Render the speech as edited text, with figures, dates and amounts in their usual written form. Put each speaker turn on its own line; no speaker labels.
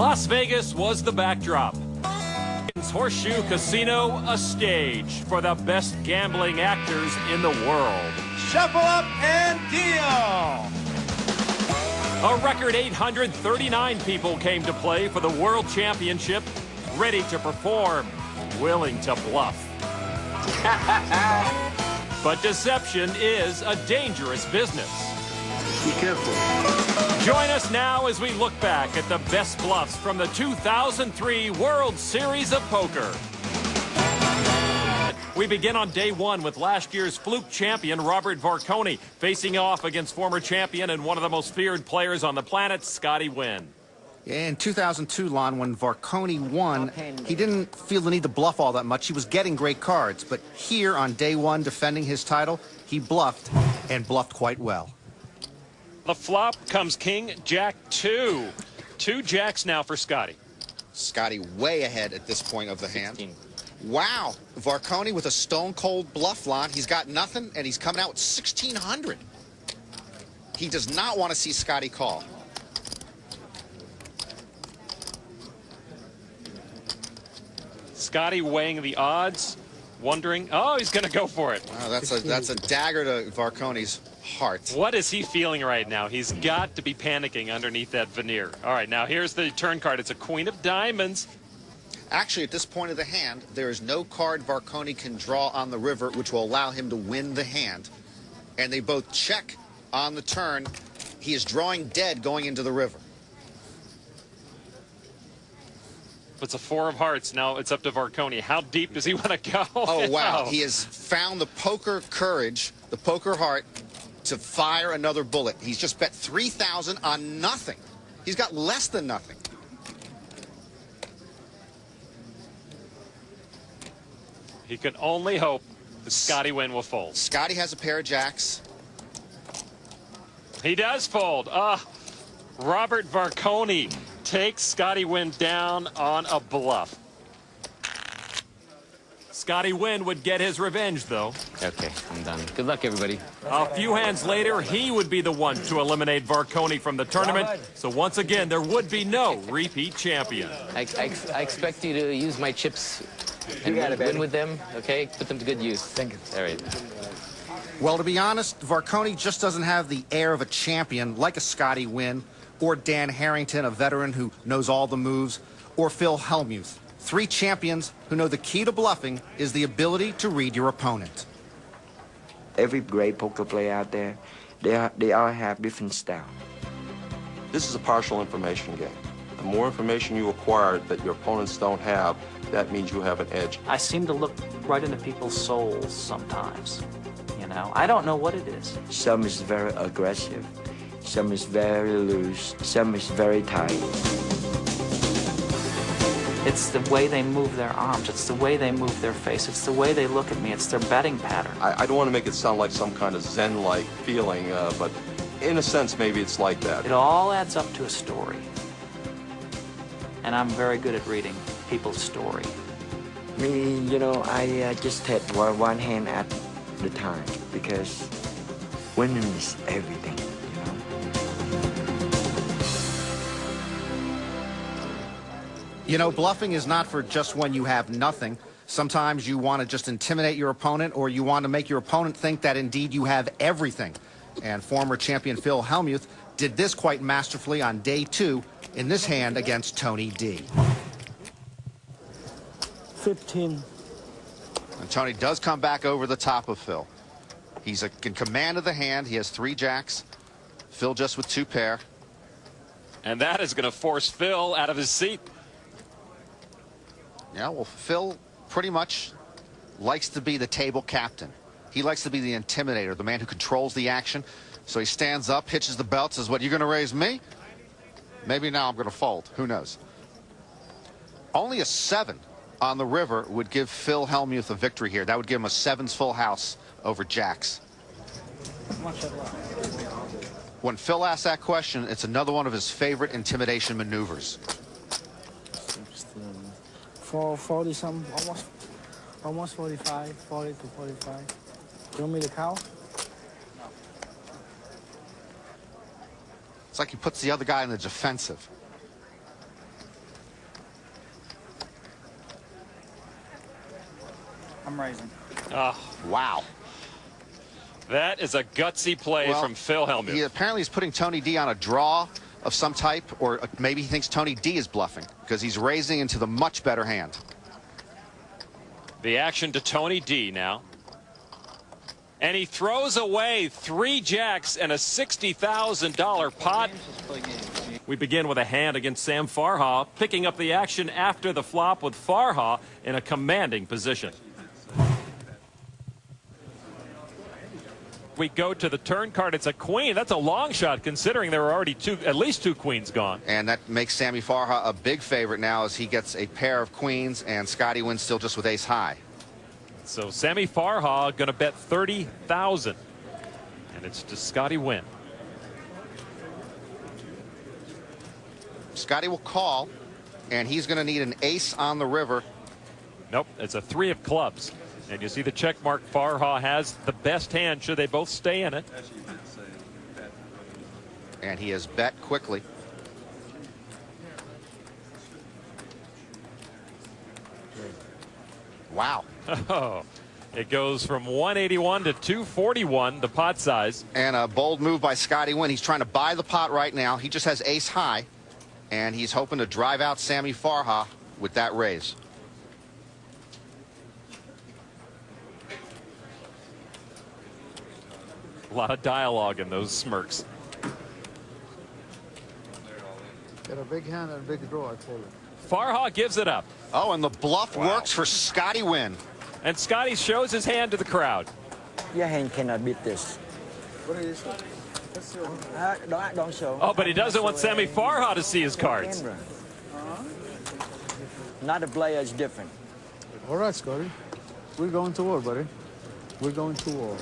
Las Vegas was the backdrop. Horseshoe Casino, a stage for the best gambling actors in the world.
Shuffle up and deal!
A record 839 people came to play for the World Championship, ready to perform, willing to bluff. But deception is a dangerous business.
Be careful.
Join us now as we look back at the best bluffs from the 2003 World Series of Poker. We begin on day one with last year's fluke champion, Robert Varconi, facing off against former champion and one of the most feared players on the planet, Scotty Wynn.
In 2002, Lon, when Varconi won, he didn't feel the need to bluff all that much. He was getting great cards. But here on day one, defending his title, he bluffed, and bluffed quite well.
The flop comes King, Jack, 2. 2 jacks now for Scotty.
Scotty way ahead at this point of the hand. Wow, Varconi with a stone-cold bluff, Lon. He's got nothing, and he's coming out with 1,600. He does not want to see Scotty call.
Scotty weighing the odds, wondering, oh, he's going to go for it.
Oh, that's a dagger to Varconi's heart.
What is he feeling right now? He's got to be panicking underneath that veneer. All right, now here's the turn card. It's a queen of diamonds.
Actually, at this point of the hand, there is no card Varconi can draw on the river which will allow him to win the hand. And they both check on the turn. He is drawing dead going into the river.
It's a 4 of hearts. Now it's up to Varconi. How deep does he want to go?
Oh, wow. He has found the poker courage, the poker heart, to fire another bullet. He's just bet 3,000 on nothing. He's got less than nothing.
He can only hope that Scotty Wynn will fold.
Scotty has a pair of jacks.
He does fold. Robert Varconi takes Scotty Wynn down on a bluff. Scotty Wynn would get his revenge, though.
Okay, I'm done. Good luck, everybody.
A few hands later, he would be the one to eliminate Varconi from the tournament. So once again, there would be no repeat champion.
I expect you to use my chips and win with them, okay? Put them to good use. Thank you. All right.
Well, to be honest, Varconi just doesn't have the air of a champion like a Scotty Wynn, or Dan Harrington, a veteran who knows all the moves, or Phil Hellmuth. 3 champions who know the key to bluffing is the ability to read your opponent.
Every great poker player out there, they all have different style.
This is a partial information game. The more information you acquire that your opponents don't have, that means you have an edge.
I seem to look right into people's souls sometimes. You know, I don't know what it is.
Some is very aggressive, some is very loose, some is very tight.
It's the way they move their arms. It's the way they move their face. It's the way they look at me. It's their betting pattern.
I don't want to make it sound like some kind of Zen-like feeling, but in a sense, maybe it's like that.
It all adds up to a story. And I'm very good at reading people's story.
Me, you know, I just take one hand at the time because winning is everything.
You know, bluffing is not for just when you have nothing. Sometimes you want to just intimidate your opponent, or you want to make your opponent think that indeed you have everything. And former champion Phil Hellmuth did this quite masterfully on day 2 in this hand against Tony D.
15.
And Tony does come back over the top of Phil. He's in command of the hand. He has 3 jacks. Phil just with 2 pair.
And that is going to force Phil out of his seat.
Yeah, well, Phil pretty much likes to be the table captain. He likes to be the intimidator, the man who controls the action. So he stands up, hitches the belt, says, what, you going to raise me? Maybe now I'm going to fold. Who knows? Only a 7 on the river would give Phil Hellmuth a victory here. That would give him a 7's full house over jacks. When Phil asks that question, it's another one of his favorite intimidation maneuvers.
40 some, almost 45, 40 to 45. You want me to count?
It's like he puts the other guy in the defensive.
I'm raising.
Oh,
Wow.
that is a gutsy play from Phil Hellmuth.
He apparently is putting Tony D on a draw of some type, or maybe he thinks Tony D is bluffing because he's raising into the much better hand.
The action to Tony D now. And he throws away 3 jacks and a $60,000 pot. We begin with a hand against Sam Farha, picking up the action after the flop with Farha in a commanding position. We go to the turn card. It's a queen. That's a long shot considering there were already at least two queens gone.
And that makes Sammy Farha a big favorite now as he gets a pair of queens and Scotty Wynn still just with ace high.
So Sammy Farha going to bet 30,000, and it's to Scotty Wynn.
Scotty will call, and he's going to need an ace on the river.
Nope, it's a 3 of clubs. And you see the check mark. Farha has the best hand should they both stay in it.
And he has bet quickly. Wow.
Oh, it goes from 181 to 241, the pot size.
And a bold move by Scotty Wynn. He's trying to buy the pot right now. He just has ace high, and he's hoping to drive out Sammy Farha with that raise.
A lot of dialogue in those smirks.
Got a big hand and a big draw, I told you.
Farha gives it up.
Oh, and the bluff works for Scotty Wynn.
And Scotty shows his hand to the crowd.
Your hand cannot beat this.
What is it?
Don't show.
Oh, but he doesn't want Sammy Farha to see his cards.
Not a player is different.
All right, Scotty. We're going to war, buddy. We're going to war.